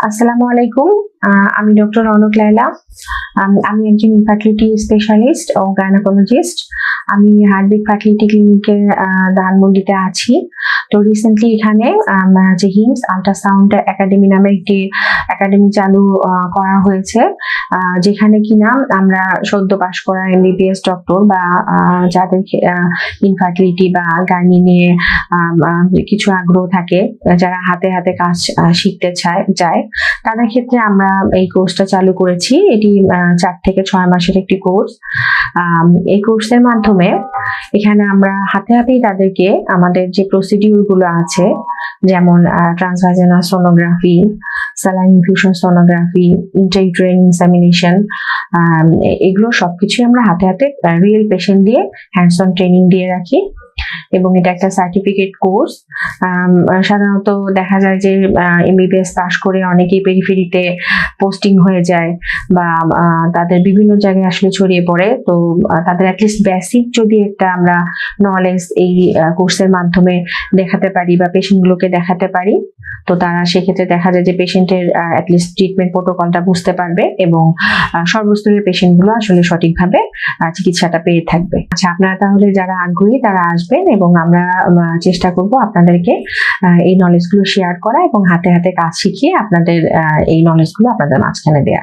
আসসালামু আলাইকুম। আমি ডক্টর রওনক লায়লা। আমি একজন ইনফার্টিলিটি স্পেশালিস্ট ও গাইনোকোলজিস্ট। আমি হার্টবিট ফার্টিলিটি ক্লিনিকের ধানমন্ডিতে আছি। তো রিসেন্টলি এখানে যে হিমস আল্ট্রাসাউন্ড একাডেমি নামে একটি একাডেমি চালু করা হয়েছে, যেখানে কিনা আমরা সদ্য পাশ করা এমবিবিএস ডক্টর বা যাদের ইনফার্টিলিটি বা গাইনি নিয়ে কিছু আগ্রহ থাকে, যারা হাতে হাতে কাজ শিখতে চায় তাদের ক্ষেত্রে আমরা এই কোর্সটা চালু করেছি। এটি 4 থেকে 6 মাসের একটি কোর্স। এই কোর্সের মাধ্যমে এখানে আমরা হাতে হাতেই তাদেরকে আমাদের যে প্রসিডিউর গুলো আছে, যেমন transvaginal sonography, saline infusion sonography, intrauterine insemination, এগুলো সবকিছুই আমরা হাতে হাতে রিয়েল পেশেন্ট দিয়ে হ্যান্ডস অন ট্রেনিং দিয়ে রাখি। এবং এটা একটা সার্টিফিকেট কোর্স। সাধারণত দেখা যায় যে এমবিবিএস পাশ করে অনেকেই পেরিফেরিতে পোস্টিং হয়ে যায় বা তাদের বিভিন্ন জায়গায় আসলে ছড়িয়ে পড়ে। তো তাদের অ্যাটলিস্ট বেসিক যদি একটা আমরা নলেজ এই কোর্সের মাধ্যমে দেখাতে পারি বা পেশেন্টগুলোকে দেখাতে পারি, তো তারা সেক্ষেত্রে দেখা যায় যে পেশেন্টের অ্যাটলিস্ট ট্রিটমেন্ট প্রোটোকলটা বুঝতে পারবে এবং সর্বস্তরের পেশেন্টগুলো আসলে সঠিকভাবে চিকিৎসাটা পেয়ে থাকবে। আচ্ছা, আপনারা তাহলে যারা আগ্রহী তারা আসবেন এবং আমরা চেষ্টা করব আপনাদেরকে এই নলেজগুলো শেয়ার করা এবং হাতে হাতে কাজ শিখিয়ে আপনাদের এই নলেজগুলো আপনাদের মাঝখানে দেওয়া।